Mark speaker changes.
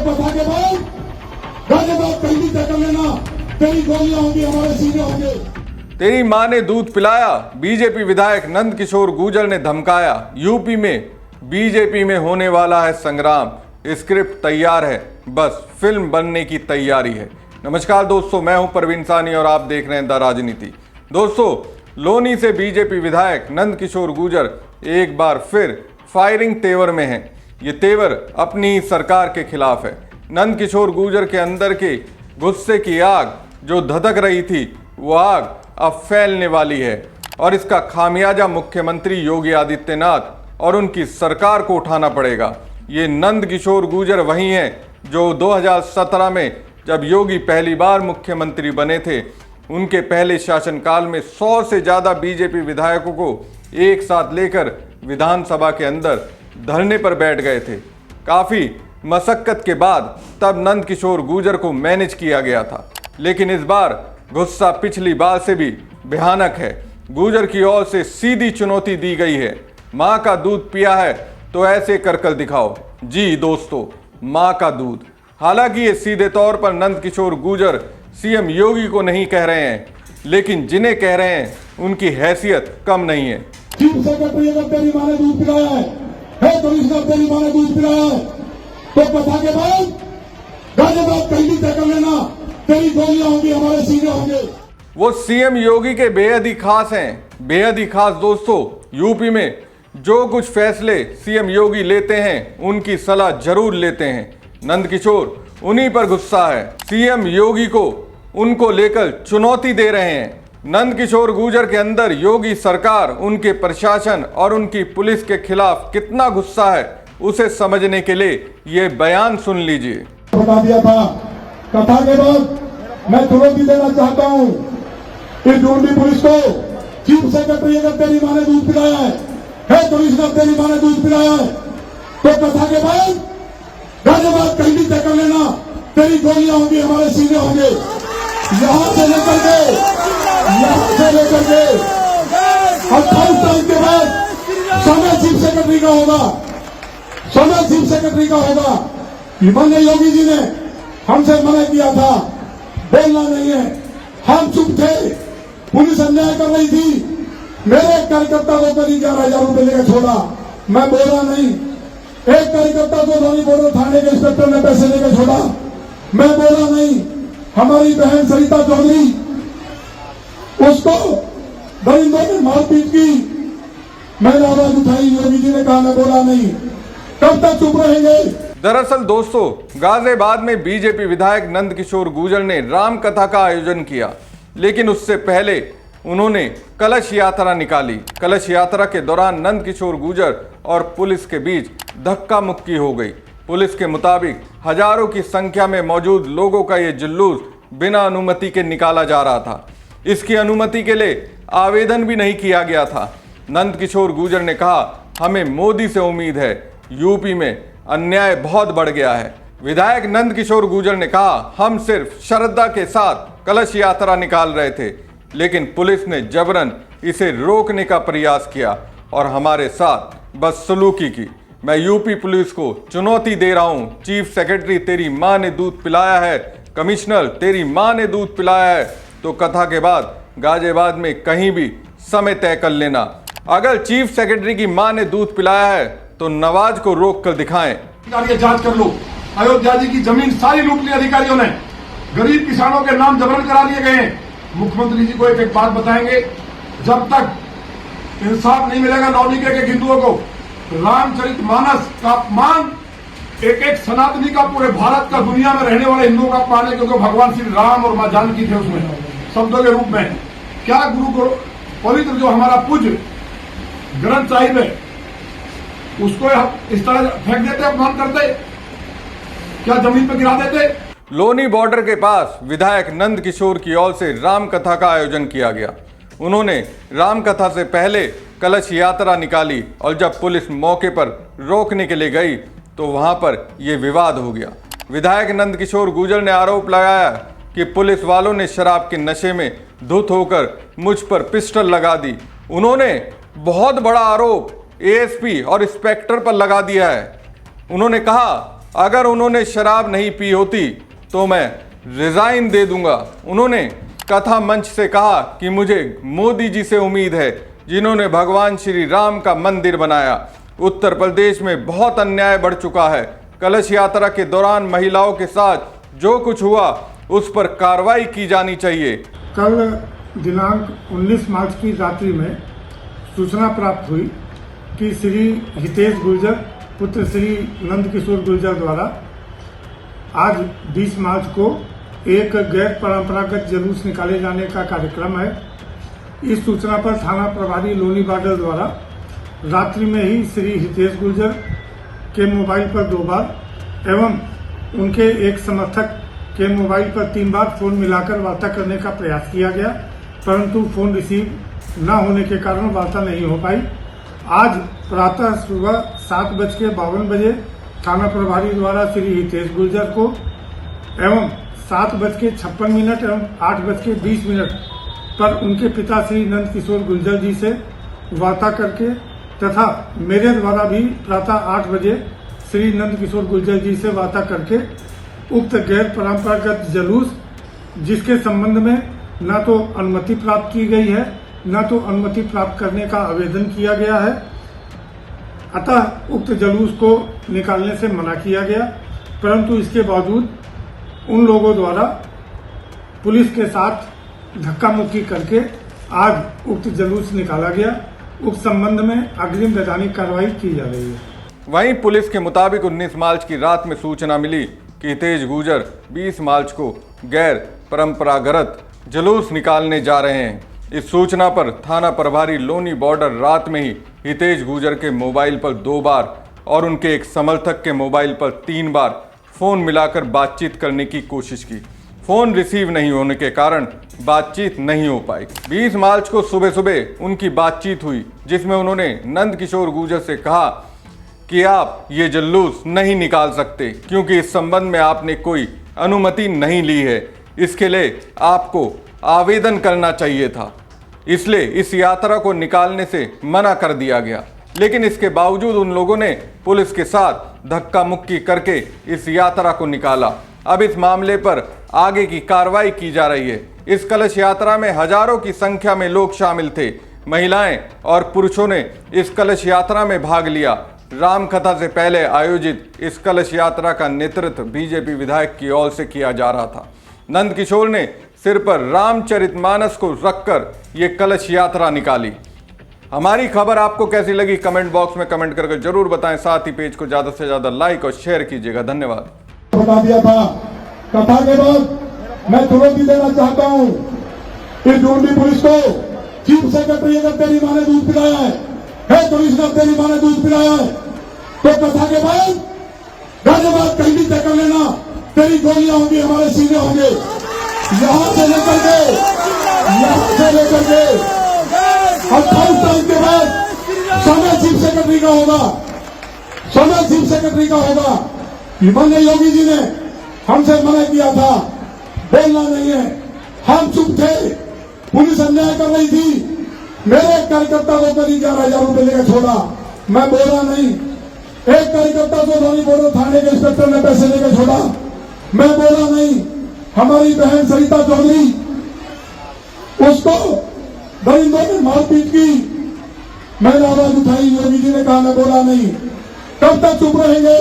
Speaker 1: कथा के बाद गाजियाबाद पहली तय कर लेना, तेरी गोलियां होंगी, हमारे सीने होंगे।
Speaker 2: तेरी मां ने दूध पिलाया, बीजेपी विधायक नंद किशोर गुर्जर ने धमकाया। यूपी में बीजेपी में होने वाला है संग्राम, स्क्रिप्ट तैयार है, बस फिल्म बनने की तैयारी है। नमस्कार दोस्तों, मैं हूं परवीन सानी और आप देख रहे हैं द राजनीति। दोस्तों, लोनी से बीजेपी विधायक नंद किशोर गुर्जर एक बार फिर फायरिंग तेवर में हैं। ये तेवर अपनी ही सरकार के खिलाफ है। नंद किशोर गुर्जर के अंदर के गुस्से की आग जो धधक रही थी, वो आग अब फैलने वाली है और इसका खामियाजा मुख्यमंत्री योगी आदित्यनाथ और उनकी सरकार को उठाना पड़ेगा। ये नंद किशोर गुर्जर वही हैं जो 2017 में जब योगी पहली बार मुख्यमंत्री बने थे, उनके पहले शासनकाल में 100 से ज़्यादा बीजेपी विधायकों को एक साथ लेकर विधानसभा के अंदर धरने पर बैठ गए थे। काफ़ी मशक्कत के बाद तब नंद किशोर गुर्जर को मैनेज किया गया था, लेकिन इस बार गुस्सा पिछली बार से भी भयानक है। गुर्जर की ओर से सीधी चुनौती दी गई है, माँ का दूध पिया है तो ऐसे कर दिखाओ। जी दोस्तों, माँ का दूध। हालांकि ये सीधे तौर पर नंद किशोर गुर्जर सीएम योगी को नहीं कह रहे हैं, लेकिन जिन्हें कह रहे हैं उनकी हैसियत कम नहीं है।
Speaker 1: चीफ सेक्रेटरी अगर तेरी माँ ने दूध पिलाया है कमिश्नर तेरी माँ ने दूध पिलाया है, तो कथा के बाद गाजियाबाद पहली तय कर लेना, तेरी गोलियां होंगी, हमारे सीने होंगे।
Speaker 2: वो सीएम योगी के बेहद ही खास हैं, बेहद ही खास। दोस्तों, यूपी में जो कुछ फैसले सीएम योगी लेते हैं उनकी सलाह जरूर लेते हैं। नंद किशोर उन्हीं पर गुस्सा है, सीएम योगी को उनको लेकर चुनौती दे रहे हैं। नंद किशोर गुर्जर के अंदर योगी सरकार, उनके प्रशासन और उनकी पुलिस के खिलाफ कितना गुस्सा है, उसे समझने के लिए ये बयान सुन लीजिए।
Speaker 1: बता दिया था, कथा के बाद मैं चुनौती देना चाहता हूँ इस ढूंढी पुलिस को। चीफ सेक्रेटरी अगर तेरी माँ ने दूध पिलाया है कमिश्नर तेरी माँ ने दूध पिलाया है, तो कथा के बाद गाजियाबाद पहली तय कर लेना, तेरी गोलियां होंगी, हमारे सीने होंगे। यहां से लेकर के 28 तारीख के बाद समय चीफ सेक्रेटरी का होगा, समय चीफ सेक्रेटरी का होगा। माननीय योगी जी ने हमसे मना किया था, बोलना नहीं है, हम चुप थे। पुलिस अन्याय कर रही थी, मेरे कार्यकर्ता को करीब 11,000 रुपए लेकर छोड़ा, मैं बोला नहीं। एक कार्यकर्ता को धोनी बॉर्डर थाने के इंस्पेक्टर ने पैसे लेकर छोड़ा, मैं बोला नहीं। हमारी बहन सरिता चौधरी, उसको दरिंदों ने मारपीट की, मैंने आवाज उठाई, योगी जी ने कहा मैं बोला नहीं। कब तक चुप रहेंगे?
Speaker 2: दरअसल दोस्तों, गाजियाबाद में बीजेपी विधायक नंद किशोर गुर्जर ने राम कथा का आयोजन किया, लेकिन उससे पहले उन्होंने कलश यात्रा निकाली। कलश यात्रा के दौरान नंद किशोर गुर्जर और पुलिस के बीच धक्का मुक्की हो गई। पुलिस के मुताबिक हजारों की संख्या में मौजूद लोगों का ये जुलूस बिना अनुमति के निकाला जा रहा था। इसकी अनुमति के लिए आवेदन भी नहीं किया गया था। नंद किशोर गुर्जर ने कहा, हमें मोदी से उम्मीद है, यूपी में अन्याय बहुत बढ़ गया है। विधायक नंद किशोर गुर्जर ने कहा, हम सिर्फ श्रद्धा के साथ कलश यात्रा निकाल रहे थे, लेकिन पुलिस ने जबरन इसे रोकने का प्रयास किया और हमारे साथ बदसलूकी की। मैं यूपी पुलिस को चुनौती दे रहा हूं, चीफ सेक्रेटरी तेरी मां ने दूध पिलाया है, कमिश्नर तेरी मां ने दूध पिलाया है, तो कथा के बाद गाजियाबाद में कहीं भी समय तय कर लेना। अगर चीफ सेक्रेटरी की मां ने दूध पिलाया है तो नवाज को रोक कर दिखाएं।
Speaker 3: जांच कर लो, अयोध्या जी की जमीन सारी लूट ली अधिकारियों ने, गरीब किसानों के नाम जबरन करा लिए गए हैं। मुख्यमंत्री जी को एक बात बताएंगे, जब तक इंसाफ नहीं मिलेगा नौनी के हिंदुओं को, रामचरितमानस का अपमान एक सनातनी का, पूरे भारत का, दुनिया में रहने वाले हिंदुओं का अपमान है, क्योंकि भगवान श्री राम और मां जानकी थे उसमें शब्दों के रूप में। क्या गुरु पवित्र जो हमारा पूज्य ग्रंथ साहिब है, उसको इस तरह फेंक देते, अपमान करते, क्या जमीन पर गिरा देते?
Speaker 2: लोनी बॉर्डर के पास विधायक नंद किशोर की ओर से राम कथा का आयोजन किया गया। उन्होंने राम कथा से पहले कलश यात्रा निकाली और जब पुलिस मौके पर रोकने के लिए गई तो वहां पर यह विवाद हो गया। विधायक नंद किशोर गुर्जर ने आरोप लगाया कि पुलिस वालों ने शराब के नशे में धुत होकर मुझ पर पिस्टल लगा दी। उन्होंने बहुत बड़ा आरोप एएसपी और इंस्पेक्टर पर लगा दिया है। उन्होंने कहा अगर उन्होंने शराब नहीं पी होती तो मैं रिजाइन दे दूंगा। उन्होंने कथा मंच से कहा कि मुझे मोदी जी से उम्मीद है जिन्होंने भगवान श्री राम का मंदिर बनाया। उत्तर प्रदेश में बहुत अन्याय बढ़ चुका है। कलश यात्रा के दौरान महिलाओं के साथ जो कुछ हुआ उस पर कार्रवाई की जानी चाहिए।
Speaker 4: कल दिनांक 19 मार्च की रात्रि में सूचना प्राप्त हुई कि श्री हितेश गुर्जर पुत्र श्री नंदकिशोर गुर्जर द्वारा आज 20 मार्च को एक गैर परंपरागत जुलूस निकाले जाने का कार्यक्रम है। इस सूचना पर थाना प्रभारी लोनी बाडल द्वारा रात्रि में ही श्री हितेश गुर्जर के मोबाइल पर 2 बार एवं उनके एक समर्थक के मोबाइल पर 3 बार फोन मिलाकर वार्ता करने का प्रयास किया गया, परंतु फोन रिसीव न होने के कारण वार्ता नहीं हो पाई। आज प्रातः सुबह 7:52 बजे थाना प्रभारी द्वारा श्री हितेश गुर्जर को एवं 7:56 एवं 8:20 पर उनके पिता श्री नंदकिशोर गुर्जर जी से वार्ता करके तथा मेरे द्वारा भी प्रातः 8 बजे श्री नंदकिशोर गुर्जर जी से वार्ता करके उक्त गैर परंपरागत जुलूस जिसके संबंध में न तो अनुमति प्राप्त की गई है न तो अनुमति प्राप्त करने का आवेदन किया गया है, अतः उक्त जुलूस को निकालने से मना किया गया। परंतु इसके बावजूद उन लोगों द्वारा पुलिस के साथ धक्का मुक्की करके आज उक्त जुलूस निकाला गया। उक्त संबंध में अग्रिम वैधानिक कार्रवाई की जा रही है।
Speaker 2: वहीं पुलिस के मुताबिक 19 मार्च की रात में सूचना मिली कि हितेश गुर्जर 20 मार्च को गैर परंपरागत जुलूस निकालने जा रहे हैं। इस सूचना पर थाना प्रभारी लोनी बॉर्डर रात में ही हितेश गुर्जर के मोबाइल पर 2 बार और उनके एक समर्थक के मोबाइल पर 3 बार फोन मिलाकर बातचीत करने की कोशिश की। फोन रिसीव नहीं होने के कारण बातचीत नहीं हो पाई। 20 मार्च को सुबह सुबह उनकी बातचीत हुई जिसमें उन्होंने नंदकिशोर गुर्जर से कहा कि आप ये जुलूस नहीं निकाल सकते क्योंकि इस संबंध में आपने कोई अनुमति नहीं ली है। इसके लिए आपको आवेदन करना चाहिए था, इसलिए इस यात्रा को निकालने से मना कर दिया गया। लेकिन इसके बावजूद उन लोगों ने पुलिस के साथ धक्का मुक्की करके इस यात्रा को निकाला। अब इस मामले पर आगे की कार्रवाई की जा रही है। इस कलश यात्रा में हजारों की संख्या में लोग शामिल थे। महिलाएं और पुरुषों ने इस कलश यात्रा में भाग लिया। रामकथा से पहले आयोजित इस कलश यात्रा का नेतृत्व बीजेपी विधायक की ओर से किया जा रहा था। नंदकिशोर ने सिर पर रामचरितमानस को रखकर ये कलश यात्रा निकाली। हमारी खबर आपको कैसी लगी कमेंट बॉक्स में कमेंट करके जरूर बताएं। साथ ही पेज को ज्यादा से ज्यादा लाइक और शेयर कीजिएगा। धन्यवाद।
Speaker 1: बता दिया था कथा के बाद मैं तुरंत ही देना चाहता हूं इस ड्यूटी पुलिस को। चीफ सेक्रेटरी अगर तेरी माँ ने दूध पिलाया है कमिश्नर तेरी माँ ने दूध पिलाया है तो कथा के बाद गाजियाबाद कहीं भी तय कर लेना, तेरी गोलियां होंगी, हमारे सीने होंगे। यहां से लेकर के 28 तारीख के बाद समय चीफ सेक्रेटरी का होगा, समय चीफ सेक्रेटरी का होगा। माननीय योगी जी ने हमसे मना किया था, बोलना नहीं है, हम चुप थे। पुलिस अन्याय कर रही थी, मेरे एक कार्यकर्ता को करीब 11,000 रुपए लेकर छोड़ा, मैं बोला नहीं। एक कार्यकर्ता को धोनी बोर्डर थाने के इंस्पेक्टर ने पैसे लेकर छोड़ा, मैं बोला नहीं। हमारी बहन सरिता चौधरी, उसको दरिंदों ने मारपीट की, मैंने आवाज उठाई, योगी जी ने कहा मैं बोला नहीं। कब तक चुप रहेंगे?